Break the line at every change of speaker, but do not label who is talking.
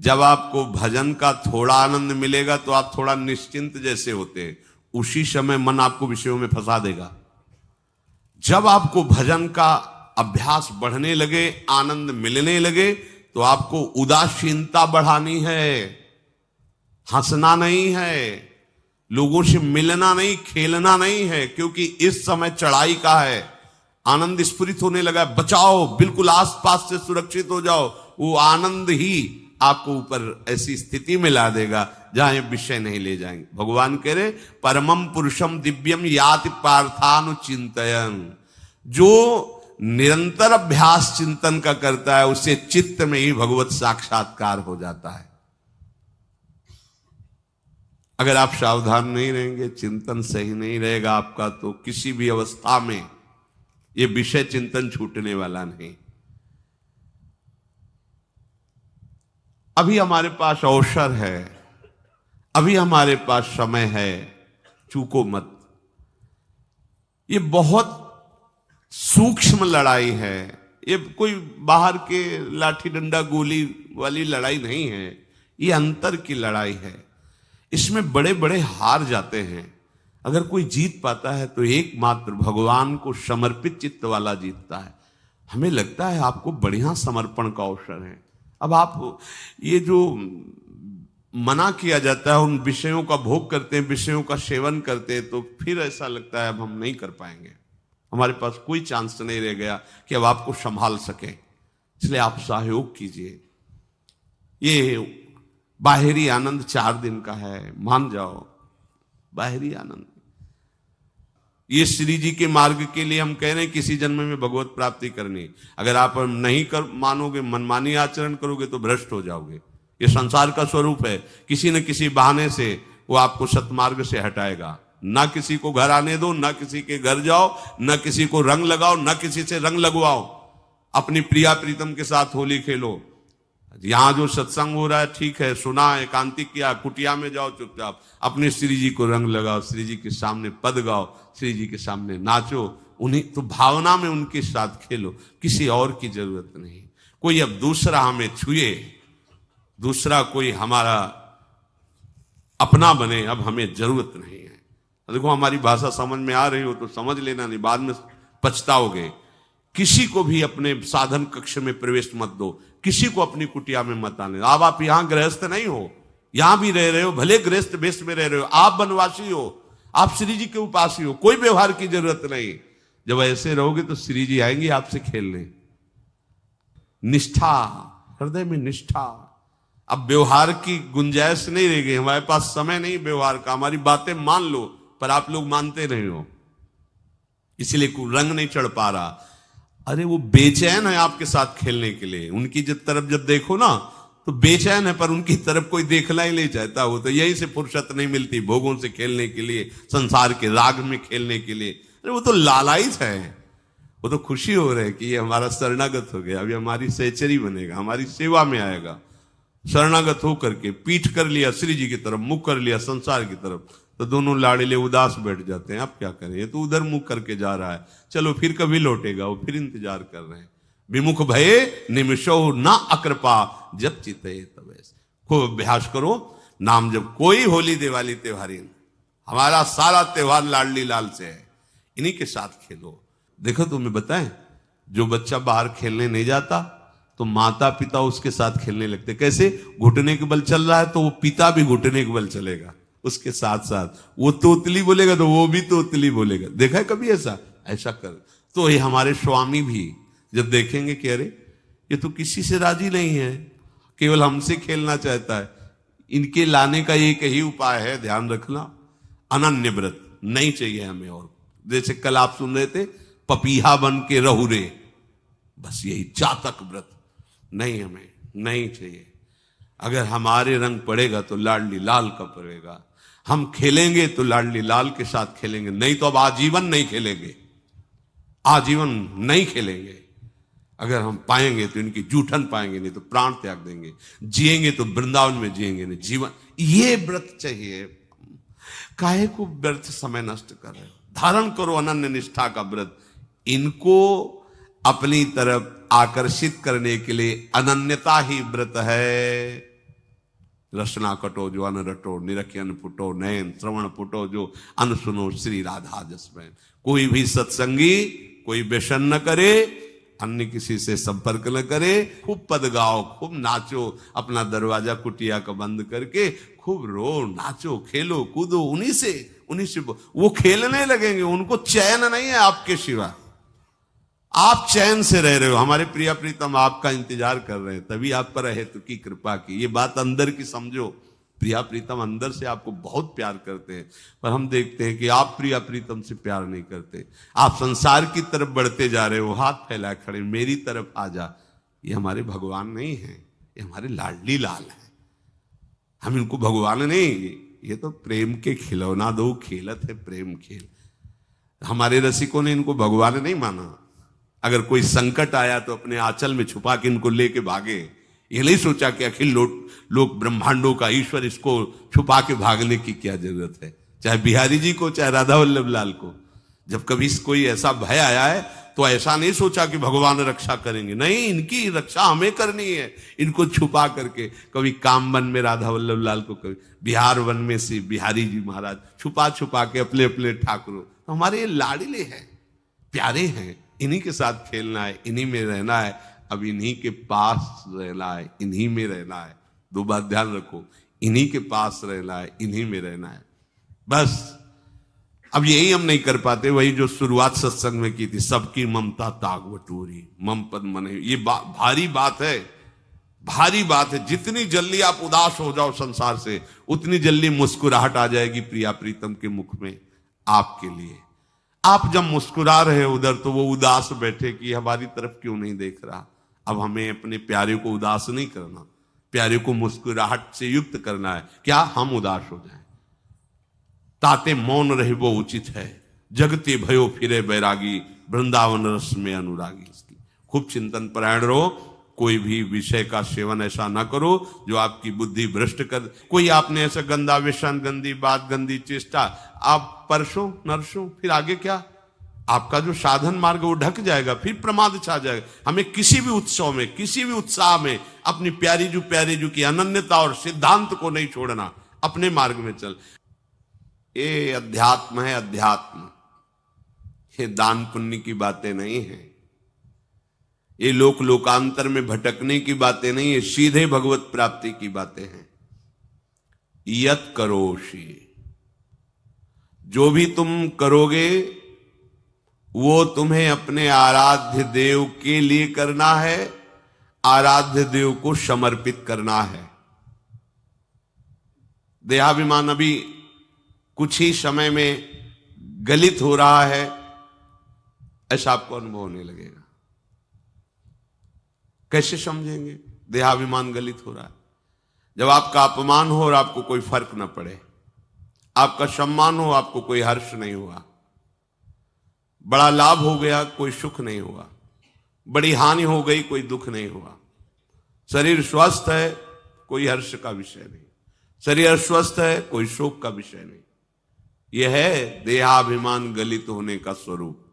जब आपको भजन का थोड़ा आनंद मिलेगा तो आप थोड़ा निश्चिंत जैसे होते हैं, उसी समय मन आपको विषयों में फंसा देगा। जब आपको भजन का अभ्यास बढ़ने लगे, आनंद मिलने लगे, तो आपको उदासीनता बढ़ानी है, हंसना नहीं है, लोगों से मिलना नहीं, खेलना नहीं है, क्योंकि इस समय चढ़ाई का है। आनंद स्फुरित होने लगा, बचाओ, बिल्कुल आसपास से सुरक्षित हो जाओ। वो आनंद ही आपको ऊपर ऐसी स्थिति में ला देगा जहां ये विषय नहीं ले जाएंगे। भगवान कह रहे परमम पुरुषम दिव्यम याति पार्थानुचिंतयन्। जो निरंतर अभ्यास चिंतन का करता है, उससे चित्त में ही भगवत साक्षात्कार हो जाता है। अगर आप सावधान नहीं रहेंगे, चिंतन सही नहीं रहेगा आपका, तो किसी भी अवस्था में ये विषय चिंतन छूटने वाला नहीं। अभी हमारे पास अवसर है, अभी हमारे पास समय है, चूको मत। ये बहुत सूक्ष्म लड़ाई है, ये कोई बाहर के लाठी डंडा गोली वाली लड़ाई नहीं है, ये अंतर की लड़ाई है। इसमें बड़े बड़े हार जाते हैं। अगर कोई जीत पाता है तो एकमात्र भगवान को समर्पित चित्त वाला जीतता है। हमें लगता है आपको बढ़िया समर्पण का अवसर है। अब आप ये जो मना किया जाता है, उन विषयों का भोग करते हैं, विषयों का सेवन करते हैं, तो फिर ऐसा लगता है अब हम नहीं कर पाएंगे, हमारे पास कोई चांस नहीं रह गया कि अब आपको संभाल सके। इसलिए आप सहयोग कीजिए। ये बाहरी आनंद 4 दिन का है, मान जाओ, बाहरी आनंद। ये श्री जी के मार्ग के लिए हम कह रहे हैं किसी जन्म में भगवत प्राप्ति करनी। अगर आप नहीं कर मानोगे, मनमानी आचरण करोगे, तो भ्रष्ट हो जाओगे। ये संसार का स्वरूप है, किसी न किसी बहाने से वो आपको सतमार्ग से हटाएगा। ना किसी को घर आने दो, ना किसी के घर जाओ, ना किसी को रंग लगाओ, ना किसी से रंग लगवाओ। अपनी प्रिया प्रीतम के साथ होली खेलो। यहां जो सत्संग हो रहा है ठीक है, सुना, एकांतिक किया, कुटिया में जाओ चुपचाप, अपने श्री जी को रंग लगाओ, श्री जी के सामने पद गाओ, श्री जी के सामने नाचो, उन्हीं तो भावना में उनके साथ खेलो, किसी और की जरूरत नहीं। कोई अब दूसरा हमें छुए, दूसरा कोई हमारा अपना बने, अब हमें जरूरत नहीं है। देखो हमारी भाषा समझ में आ रही हो तो समझ लेना, नहीं बाद में पछताओगे। किसी को भी अपने साधन कक्ष में प्रवेश मत दो, किसी को अपनी कुटिया में मत आने। अब आप यहां गृहस्थ नहीं हो, यहां भी रह रहे हो, भले गृहस्थ वेश में रह रहे हो, आप वनवासी हो, आप श्री जी के उपासी हो, कोई व्यवहार की जरूरत नहीं। जब ऐसे रहोगे तो श्री जी आएंगे आपसे खेलने। निष्ठा, हृदय में निष्ठा। अब व्यवहार की गुंजाइश नहीं रह गई, हमारे पास समय नहीं व्यवहार का। हमारी बातें मान लो, पर आप लोग मानते नहीं हो, इसलिए रंग नहीं चढ़ पा रहा। अरे वो बेचैन है आपके साथ खेलने के लिए, उनकी तरफ जब देखो ना तो बेचैन है, पर उनकी तरफ कोई देखना ही नहीं चाहता। वो तो यहीं से फुर्सत नहीं मिलती भोगों से खेलने के लिए, संसार के राग में खेलने के लिए। अरे वो तो लालायित है, वो तो खुशी हो रही है कि ये हमारा शरणागत हो गया, अभी हमारी सहचरी बनेगा, हमारी सेवा में आएगा। शरणागत होकर के पीठ कर लिया श्री जी की तरफ, मुख कर लिया संसार की तरफ, तो दोनों लाड़िले उदास बैठ जाते हैं। अब क्या करें, ये तो उधर मुख करके जा रहा है, चलो फिर कभी लौटेगा, वो फिर इंतजार कर रहे हैं। विमुख भये निमिषो ना अकृपा, जब चिते तब ऐसे। खूब अभ्यास करो नाम जब। कोई होली दिवाली त्योहारी, हमारा सारा त्योहार लाडली लाल से है, इन्हीं के साथ खेलो। देखो तुम्हें बताएं, जो बच्चा बाहर खेलने नहीं जाता तो माता पिता उसके साथ खेलने लगते। कैसे? घुटने के बल चल रहा है तो वो पिता भी घुटने के बल चलेगा उसके साथ साथ। वो तोतली बोलेगा तो वो भी तोतली बोलेगा। देखा है कभी ऐसा? ऐसा कर। तो ये हमारे स्वामी भी जब देखेंगे कि अरे ये तो किसी से राजी नहीं है, केवल हमसे खेलना चाहता है, इनके लाने का एक ही उपाय है, ध्यान रखना, अनन्य व्रत नहीं चाहिए हमें। और जैसे कल आप सुन रहे थे, पपीहा बन के रहू रे, बस यही चातक व्रत नहीं, हमें नहीं चाहिए। अगर हमारे रंग पड़ेगा तो लाडली लाल का पड़ेगा, हम खेलेंगे तो लाडली लाल के साथ खेलेंगे, नहीं तो अब आजीवन नहीं खेलेंगे, आजीवन नहीं खेलेंगे। अगर हम पाएंगे तो इनकी जूठन पाएंगे, नहीं तो प्राण त्याग देंगे। जिएंगे तो वृंदावन में जिएंगे, नहीं जीवन। ये व्रत चाहिए। काहे को व्यर्थ समय नष्ट कर रहे हो? धारण करो अनन्य निष्ठा का व्रत। इनको अपनी तरफ आकर्षित करने के लिए अनन्यता ही व्रत है। रसना कटो जो अन रटो, निरखियन फुटो नयन, श्रवण फुटो जो अन सुनो, श्री राधा जसमैन। कोई भी सत्संगी कोई व्यसन न करे, अन्य किसी से संपर्क न करे, खूब पद गाओ, खूब नाचो, अपना दरवाजा कुटिया का बंद करके खूब रो, नाचो, खेलो, कूदो, उन्हीं से वो खेलने लगेंगे। उनको चैन नहीं है आपके सिवा, आप चैन से रह रहे हो। हमारे प्रिया प्रीतम आपका इंतजार कर रहे हैं, तभी आप पर हेतु की कृपा की। ये बात अंदर की समझो, प्रिया प्रीतम अंदर से आपको बहुत प्यार करते हैं, पर हम देखते हैं कि आप प्रिया प्रीतम से प्यार नहीं करते। आप संसार की तरफ बढ़ते जा रहे हो, हाथ फैलाए खड़े, मेरी तरफ आ जा। ये हमारे भगवान नहीं है, ये हमारे लाडली लाल है। हम इनको भगवान नहीं, ये तो प्रेम के खिलौना दो खेलत है प्रेम खेल। हमारे रसिकों ने इनको भगवान नहीं माना। अगर कोई संकट आया तो अपने आंचल में छुपा के इनको लेके भागे। ये नहीं सोचा कि अखिल लोक ब्रह्मांडों का ईश्वर, इसको छुपा के भागने की क्या जरूरत है। चाहे बिहारी जी को, चाहे राधा वल्लभ लाल को, जब कभी कोई ऐसा भय आया है तो ऐसा नहीं सोचा कि भगवान रक्षा करेंगे, नहीं, इनकी रक्षा हमें करनी है। इनको छुपा करके, कभी काम वन में राधा वल्लभ लाल को, कभी बिहार वन में से बिहारी जी महाराज, छुपा छुपा के अपने अपने ठाकुरों। तो हमारे ये लाडले हैं, प्यारे हैं, इन्हीं के साथ खेलना है, इन्हीं में रहना है। अब इन्हीं के पास रहना है, इन्हीं में रहना है। दो बात ध्यान रखो, इन्हीं के पास रहना है, इन्हीं में रहना है, बस। अब यही हम नहीं कर पाते, वही जो शुरुआत सत्संग में की थी, सबकी ममता ताग बटोरी, मम पद मन। ये भारी बात है, भारी बात है। जितनी जल्दी आप उदास हो जाओ संसार से, उतनी जल्दी मुस्कुराहट आ जाएगी प्रिया प्रीतम के मुख में आपके लिए। आप जब मुस्कुरा रहे हो उधर, तो वो उदास बैठे कि हमारी तरफ क्यों नहीं देख रहा। अब हमें अपने प्यारे को उदास नहीं करना, प्यारे को मुस्कुराहट से युक्त करना है। क्या हम उदास हो जाएं? ताते मौन रहे वो उचित है, जगते भयो फिरे बैरागी, वृंदावन रस में अनुरागी। इसकी खूब चिंतन परायण रहो, कोई भी विषय का सेवन ऐसा ना करो जो आपकी बुद्धि भ्रष्ट कर। कोई आपने ऐसा गंदा व्यसन, गंदी बात, गंदी चेष्टा, आप परसों नरसों, फिर आगे क्या? आपका जो साधन मार्ग वो ढक जाएगा, फिर प्रमाद छा जाएगा। हमें किसी भी उत्सव में, किसी भी उत्साह में अपनी प्यारी जू की अनन्यता और सिद्धांत को नहीं छोड़ना, अपने मार्ग में चल। ये अध्यात्म है, अध्यात्म। ये दान पुण्य की बातें नहीं है, ये लोकांतर में भटकने की बातें नहीं है, सीधे भगवत प्राप्ति की बातें हैं। यत करोषि, जो भी तुम करोगे वो तुम्हें अपने आराध्य देव के लिए करना है, आराध्य देव को समर्पित करना है। देहाभिमान अभी कुछ ही समय में गलित हो रहा है, ऐसा आपको अनुभव होने लगेगा। कैसे समझेंगे? देहाभिमान गलित हो रहा है जब आपका अपमान हो और आपको कोई फर्क न पड़े, आपका सम्मान हो, आपको कोई हर्ष नहीं हुआ, बड़ा लाभ हो गया, कोई सुख नहीं हुआ, बड़ी हानि हो गई, कोई दुख नहीं हुआ। शरीर स्वस्थ है, कोई हर्ष का विषय नहीं, शरीर अस्वस्थ है, कोई शोक का विषय नहीं। यह है देहाभिमान गलित होने का स्वरूप।